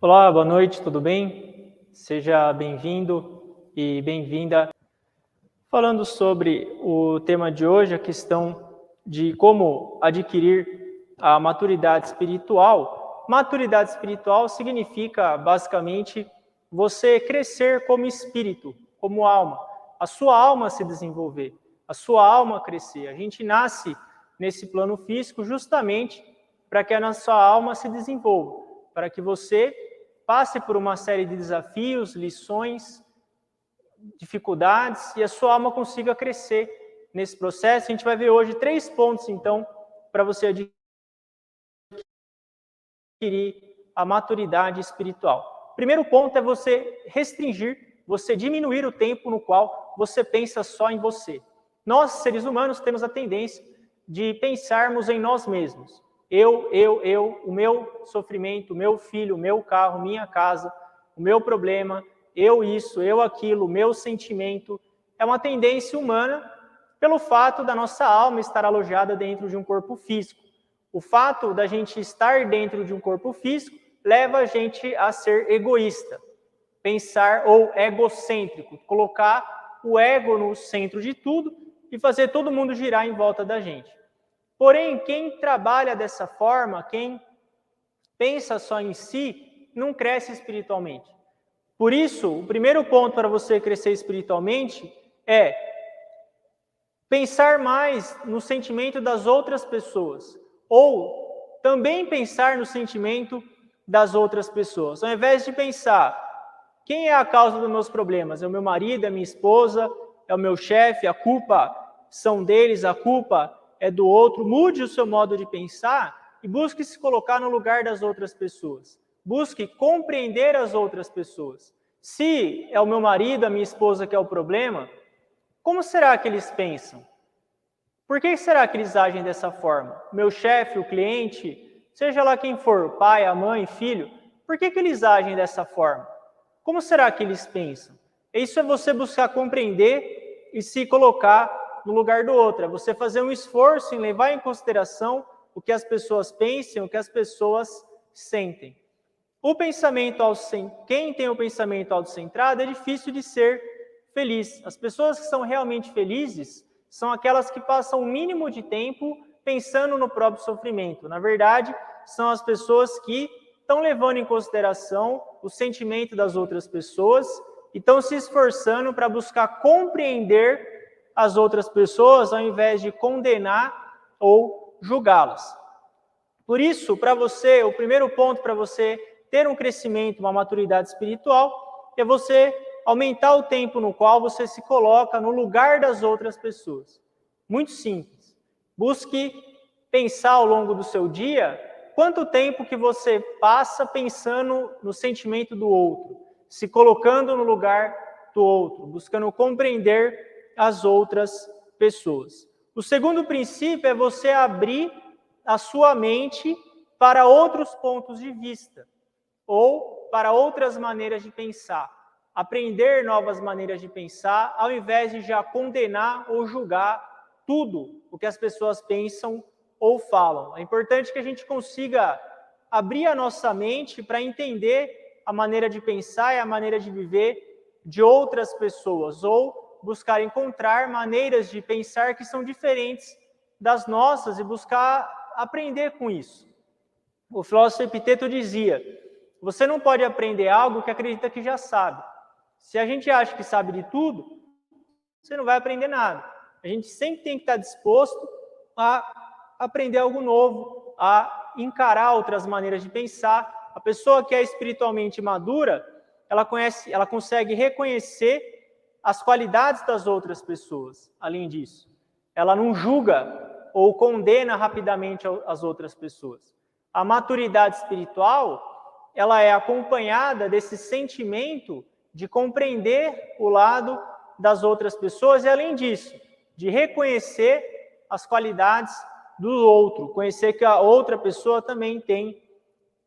Olá, boa noite, tudo bem? Seja bem-vindo e bem-vinda. Falando sobre o tema de hoje, a questão de como adquirir a maturidade espiritual. Maturidade espiritual significa, basicamente, você crescer como espírito, como alma. A sua alma se desenvolver, a sua alma crescer. A gente nasce nesse plano físico justamente para que a nossa alma se desenvolva, para que você passe por uma série de desafios, lições, dificuldades e a sua alma consiga crescer nesse processo. A gente vai ver hoje 3 pontos, então, para você adquirir a maturidade espiritual. Primeiro ponto é você restringir, você diminuir o tempo no qual você pensa só em você. Nós, seres humanos, temos a tendência de pensarmos em nós mesmos. Eu, o meu sofrimento, o meu filho, o meu carro, minha casa, o meu problema, eu isso, eu aquilo, o meu sentimento. É uma tendência humana pelo fato da nossa alma estar alojada dentro de um corpo físico. O fato da gente estar dentro de um corpo físico leva a gente a ser egoísta, pensar ou egocêntrico, colocar o ego no centro de tudo e fazer todo mundo girar em volta da gente. Porém, quem trabalha dessa forma, quem pensa só em si, não cresce espiritualmente. Por isso, o primeiro ponto para você crescer espiritualmente é pensar mais no sentimento das outras pessoas, ou também pensar no sentimento das outras pessoas. Ao invés de pensar, quem é a causa dos meus problemas? É o meu marido, é a minha esposa, é o meu chefe, a culpa são deles, a culpa é do outro. Mude o seu modo de pensar e busque se colocar no lugar das outras pessoas. Busque compreender as outras pessoas. Se é o meu marido, a minha esposa que é o problema, como será que eles pensam? Por que será que eles agem dessa forma? Meu chefe, o cliente, seja lá quem for, o pai, a mãe, filho, por que eles agem dessa forma? Como será que eles pensam? Isso é você buscar compreender e se colocar no lugar do outro. É você fazer um esforço em levar em consideração o que as pessoas pensam, o que as pessoas sentem. Quem tem o pensamento autocentrado é difícil de ser feliz. As pessoas que são realmente felizes são aquelas que passam o mínimo de tempo pensando no próprio sofrimento. Na verdade, são as pessoas que estão levando em consideração o sentimento das outras pessoas e estão se esforçando para buscar compreender as outras pessoas ao invés de condenar ou julgá-las. Por isso, para você, o primeiro ponto para você ter um crescimento, uma maturidade espiritual, é você aumentar o tempo no qual você se coloca no lugar das outras pessoas. Muito simples. Busque pensar ao longo do seu dia quanto tempo que você passa pensando no sentimento do outro, se colocando no lugar do outro, buscando compreender as outras pessoas. O segundo princípio é você abrir a sua mente para outros pontos de vista ou para outras maneiras de pensar. Aprender novas maneiras de pensar, ao invés de já condenar ou julgar tudo o que as pessoas pensam ou falam. É importante que a gente consiga abrir a nossa mente para entender a maneira de pensar e a maneira de viver de outras pessoas, ou buscar encontrar maneiras de pensar que são diferentes das nossas e buscar aprender com isso. O filósofo Epiteto dizia: você não pode aprender algo que acredita que já sabe. Se a gente acha que sabe de tudo, você não vai aprender nada. A gente sempre tem que estar disposto a aprender algo novo, a encarar outras maneiras de pensar. A pessoa que é espiritualmente madura, ela consegue reconhecer as qualidades das outras pessoas. Além disso, ela não julga ou condena rapidamente as outras pessoas. A maturidade espiritual, ela é acompanhada desse sentimento de compreender o lado das outras pessoas e, além disso, de reconhecer as qualidades do outro, conhecer que a outra pessoa também tem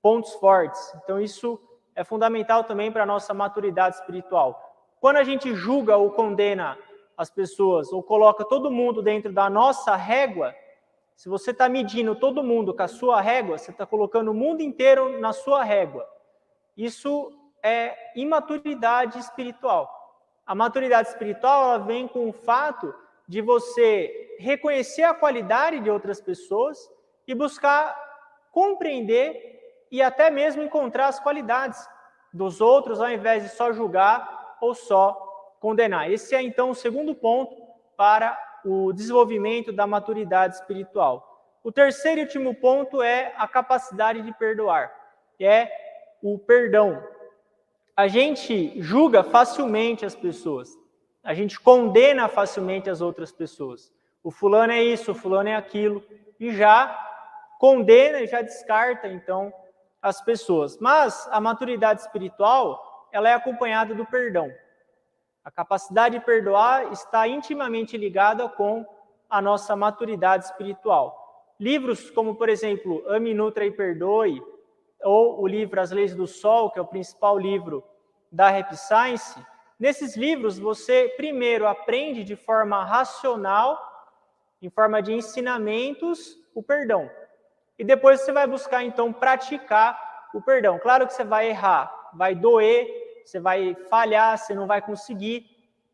pontos fortes. Então, isso é fundamental também para a nossa maturidade espiritual. Quando a gente julga ou condena as pessoas, ou coloca todo mundo dentro da nossa régua, se você está medindo todo mundo com a sua régua, você está colocando o mundo inteiro na sua régua. Isso é imaturidade espiritual. A maturidade espiritual, ela vem com o fato de você reconhecer a qualidade de outras pessoas e buscar compreender e até mesmo encontrar as qualidades dos outros, ao invés de só julgar ou só condenar. Esse é, então, o segundo ponto para o desenvolvimento da maturidade espiritual. O terceiro e último ponto é a capacidade de perdoar, que é o perdão. A gente julga facilmente as pessoas, a gente condena facilmente as outras pessoas. O fulano é isso, o fulano é aquilo, e já condena e já descarta, então, as pessoas. Mas a maturidade espiritual, ela é acompanhada do perdão. A capacidade de perdoar está intimamente ligada com a nossa maturidade espiritual. Livros como, por exemplo, Ame, Nutra e Perdoe, ou o livro As Leis do Sol, que é o principal livro da Happy Science, nesses livros você primeiro aprende de forma racional, em forma de ensinamentos, o perdão. E depois você vai buscar, então, praticar o perdão. Claro que você vai errar, vai doer, você vai falhar, você não vai conseguir,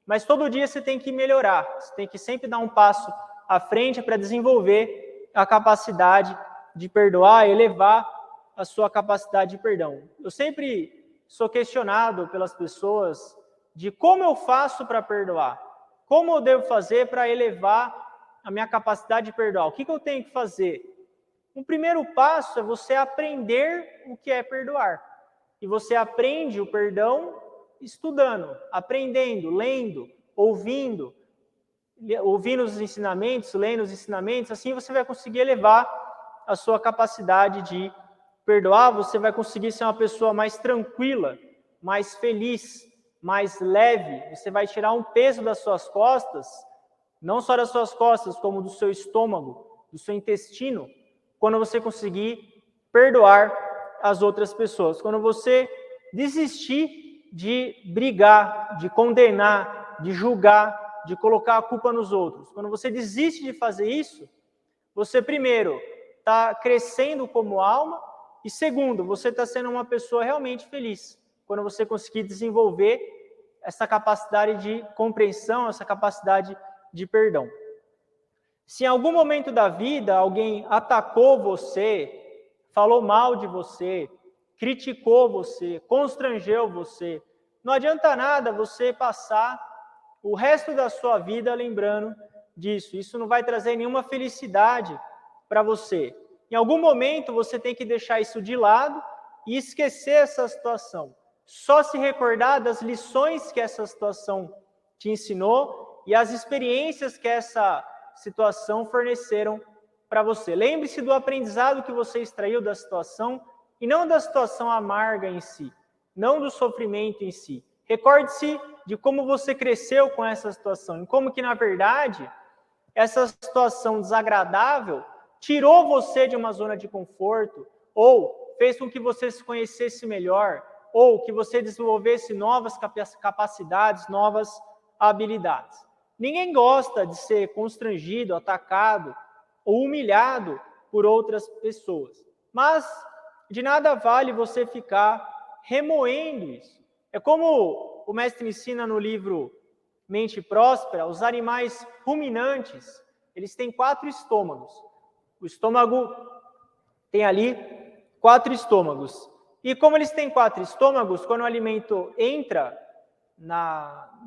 mas todo dia você tem que melhorar, você tem que sempre dar um passo à frente para desenvolver a capacidade de perdoar, elevar a sua capacidade de perdão. Eu sempre sou questionado pelas pessoas de como eu faço para perdoar, como eu devo fazer para elevar a minha capacidade de perdoar, o que eu tenho que fazer? O primeiro passo é você aprender o que é perdoar. E você aprende o perdão estudando, aprendendo, lendo, ouvindo os ensinamentos, lendo os ensinamentos, assim você vai conseguir elevar a sua capacidade de perdoar, você vai conseguir ser uma pessoa mais tranquila, mais feliz, mais leve, você vai tirar um peso das suas costas, não só das suas costas, como do seu estômago, do seu intestino, quando você conseguir perdoar as outras pessoas. Quando você desistir de brigar, de condenar, de julgar, de colocar a culpa nos outros. Quando você desiste de fazer isso, você primeiro está crescendo como alma e segundo, você está sendo uma pessoa realmente feliz. Quando você conseguir desenvolver essa capacidade de compreensão, essa capacidade de perdão. Se em algum momento da vida alguém atacou você, falou mal de você, criticou você, constrangeu você, não adianta nada você passar o resto da sua vida lembrando disso. Isso não vai trazer nenhuma felicidade para você. Em algum momento você tem que deixar isso de lado e esquecer essa situação. Só se recordar das lições que essa situação te ensinou e as experiências que essa situação forneceram para você. Lembre-se do aprendizado que você extraiu da situação e não da situação amarga em si, não do sofrimento em si. Recorde-se de como você cresceu com essa situação e como que, na verdade, essa situação desagradável tirou você de uma zona de conforto ou fez com que você se conhecesse melhor ou que você desenvolvesse novas capacidades, novas habilidades. Ninguém gosta de ser constrangido, atacado ou humilhado por outras pessoas. Mas de nada vale você ficar remoendo isso. É como o mestre ensina no livro Mente Próspera, os animais ruminantes, eles têm 4 estômagos. O estômago tem ali 4 estômagos. E como eles têm 4 estômagos, quando o alimento entra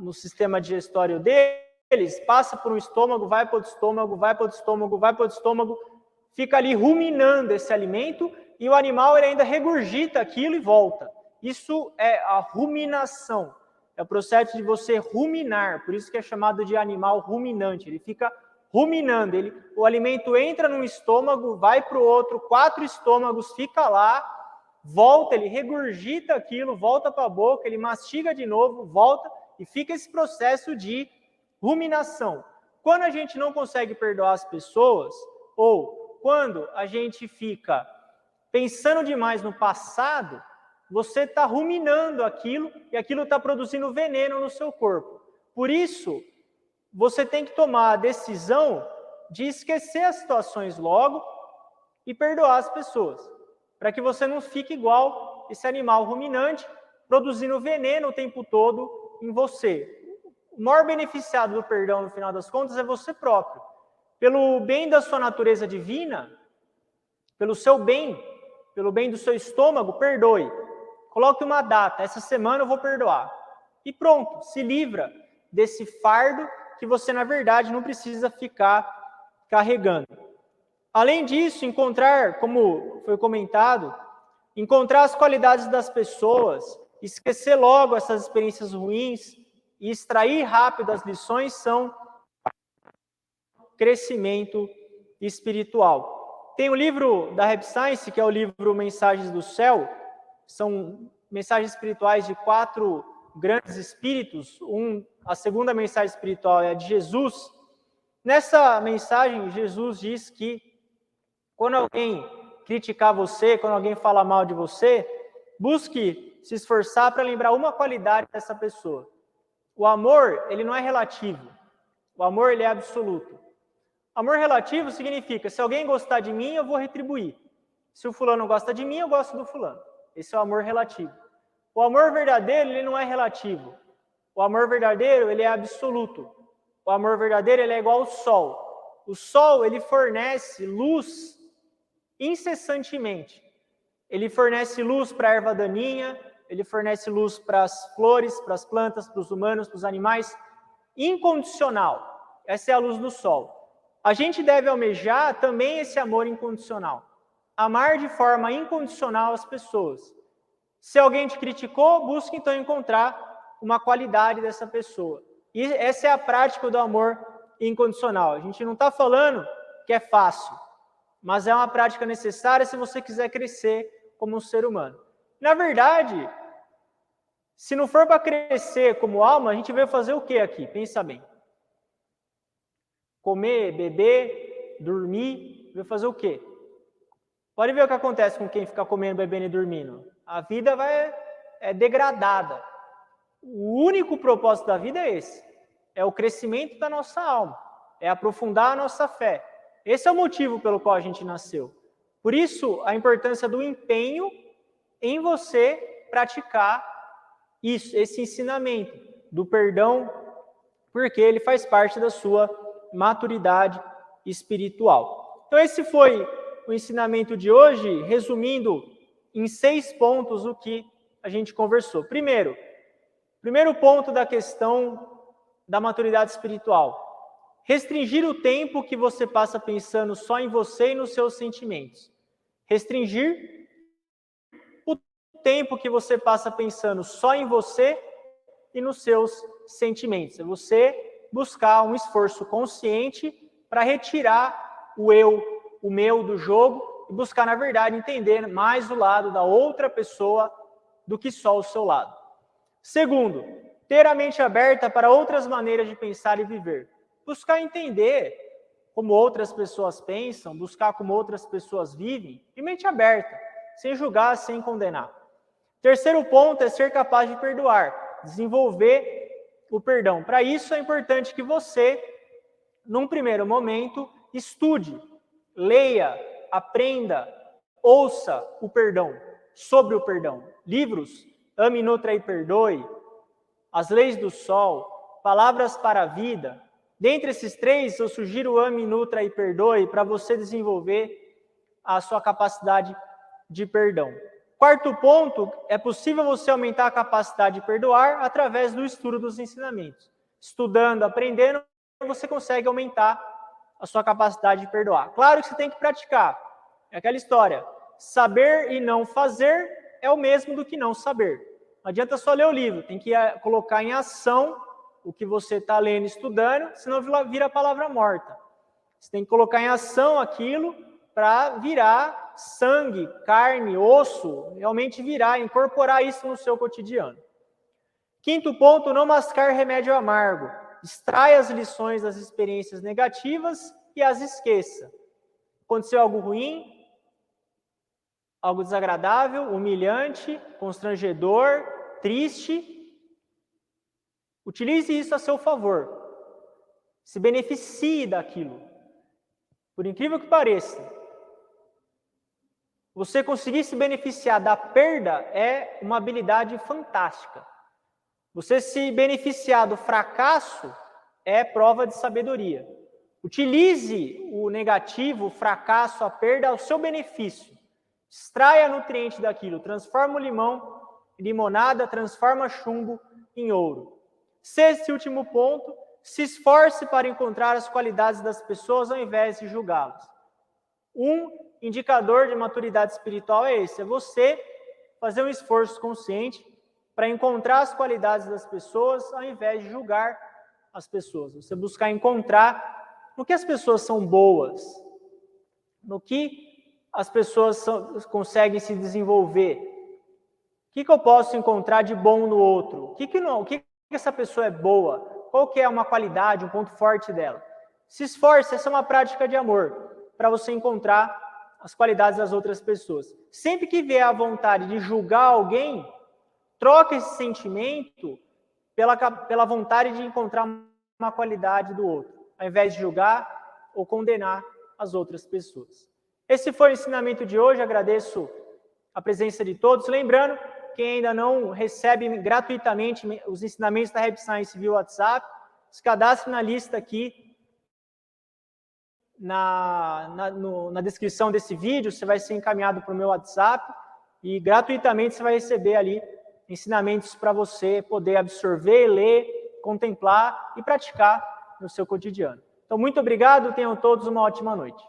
no sistema digestório deles, passa por um estômago, vai para outro estômago, vai para outro estômago, vai para outro estômago, fica ali ruminando esse alimento e o animal ele ainda regurgita aquilo e volta. Isso é a ruminação. É o processo de você ruminar, por isso que é chamado de animal ruminante. Ele fica ruminando, o alimento entra num estômago, vai para o outro, 4 estômagos, fica lá, volta, ele regurgita aquilo, volta para a boca, ele mastiga de novo, volta, e fica esse processo de ruminação. Quando a gente não consegue perdoar as pessoas, ou quando a gente fica pensando demais no passado, você está ruminando aquilo e aquilo está produzindo veneno no seu corpo. Por isso, você tem que tomar a decisão de esquecer as situações logo e perdoar as pessoas, para que você não fique igual esse animal ruminante, produzindo veneno o tempo todo em você. O maior beneficiado do perdão, no final das contas, é você próprio. Pelo bem da sua natureza divina, pelo seu bem, pelo bem do seu estômago, perdoe. Coloque uma data, essa semana eu vou perdoar. E pronto, se livra desse fardo que você, na verdade, não precisa ficar carregando. Além disso, encontrar, como foi comentado, encontrar as qualidades das pessoas, esquecer logo essas experiências ruins e extrair rápido as lições são crescimento espiritual. Tem o livro da Reb Science, que é o livro Mensagens do Céu, são mensagens espirituais de 4 grandes espíritos. A segunda mensagem espiritual é a de Jesus. Nessa mensagem, Jesus diz que quando alguém criticar você, quando alguém falar mal de você, busque se esforçar para lembrar uma qualidade dessa pessoa. O amor, ele não é relativo. O amor, ele é absoluto. Amor relativo significa, se alguém gostar de mim, eu vou retribuir. Se o fulano gosta de mim, eu gosto do fulano. Esse é o amor relativo. O amor verdadeiro, ele não é relativo. O amor verdadeiro, ele é absoluto. O amor verdadeiro, ele é igual ao sol. O sol, ele fornece luz incessantemente. Ele fornece luz para a erva daninha, ele fornece luz para as flores, para as plantas, para os humanos, para os animais, incondicional. Essa é a luz do sol. A gente deve almejar também esse amor incondicional. Amar de forma incondicional as pessoas. Se alguém te criticou, busque então encontrar uma qualidade dessa pessoa. E essa é a prática do amor incondicional. A gente não está falando que é fácil, mas é uma prática necessária se você quiser crescer como um ser humano. Na verdade, se não for para crescer como alma, a gente veio fazer o que aqui? Pensa bem. Comer, beber, dormir, veio fazer o quê? Pode ver o que acontece com quem fica comendo, bebendo e dormindo. A vida é degradada. O único propósito da vida é esse. É o crescimento da nossa alma. É aprofundar a nossa fé. Esse é o motivo pelo qual a gente nasceu. Por isso, a importância do empenho em você praticar isso, esse ensinamento do perdão, porque ele faz parte da sua maturidade espiritual. Então, esse foi o ensinamento de hoje, resumindo em 6 pontos o que a gente conversou. Primeiro ponto da questão da maturidade espiritual. Restringir o tempo que você passa pensando só em você e nos seus sentimentos. Restringir o tempo que você passa pensando só em você e nos seus sentimentos. É você buscar um esforço consciente para retirar o eu, o meu do jogo e buscar, na verdade, entender mais o lado da outra pessoa do que só o seu lado. Segundo, ter a mente aberta para outras maneiras de pensar e viver. Buscar entender como outras pessoas pensam, buscar como outras pessoas vivem, e mente aberta, sem julgar, sem condenar. Terceiro ponto é ser capaz de perdoar, desenvolver o perdão. Para isso é importante que você, num primeiro momento, estude, leia, aprenda, ouça o perdão, sobre o perdão. Livros, Ame, Nutra e Perdoe, As Leis do Sol, Palavras para a Vida. Dentre esses 3, eu sugiro Ame, Nutra e Perdoe para você desenvolver a sua capacidade de perdão. Quarto ponto, é possível você aumentar a capacidade de perdoar através do estudo dos ensinamentos. Estudando, aprendendo, você consegue aumentar a sua capacidade de perdoar. Claro que você tem que praticar. É aquela história. Saber e não fazer é o mesmo do que não saber. Não adianta só ler o livro, tem que colocar em ação o que você está lendo e estudando, senão vira palavra morta. Você tem que colocar em ação aquilo para virar sangue, carne, osso, realmente virar, incorporar isso no seu cotidiano. Quinto ponto, não mascar remédio amargo. Extraia as lições das experiências negativas e as esqueça. Aconteceu algo ruim, algo desagradável, humilhante, constrangedor, triste. Utilize isso a seu favor. Se beneficie daquilo. Por incrível que pareça, Você conseguir se beneficiar da perda é uma habilidade fantástica. Você se beneficiar do fracasso é prova de sabedoria. Utilize o negativo, o fracasso, a perda ao seu benefício. Extraia nutriente daquilo, transforma o limão em limonada, transforma chumbo em ouro. Sexto e último ponto, se esforce para encontrar as qualidades das pessoas ao invés de julgá-las. Um indicador de maturidade espiritual é esse, é você fazer um esforço consciente para encontrar as qualidades das pessoas ao invés de julgar as pessoas. Você buscar encontrar no que as pessoas são boas, no que as pessoas conseguem se desenvolver. O que eu posso encontrar de bom no outro? O que essa pessoa é boa? Qual que é uma qualidade, um ponto forte dela? Se esforce, essa é uma prática de amor, para você encontrar as qualidades das outras pessoas. Sempre que vier a vontade de julgar alguém, troca esse sentimento pela vontade de encontrar uma qualidade do outro, ao invés de julgar ou condenar as outras pessoas. Esse foi o ensinamento de hoje, agradeço a presença de todos. Lembrando, quem ainda não recebe gratuitamente os ensinamentos da Rap Science via WhatsApp, se cadastre na lista aqui, na descrição desse vídeo, você vai ser encaminhado para o meu WhatsApp e gratuitamente você vai receber ali ensinamentos para você poder absorver, ler, contemplar e praticar no seu cotidiano. Então, muito obrigado, tenham todos uma ótima noite.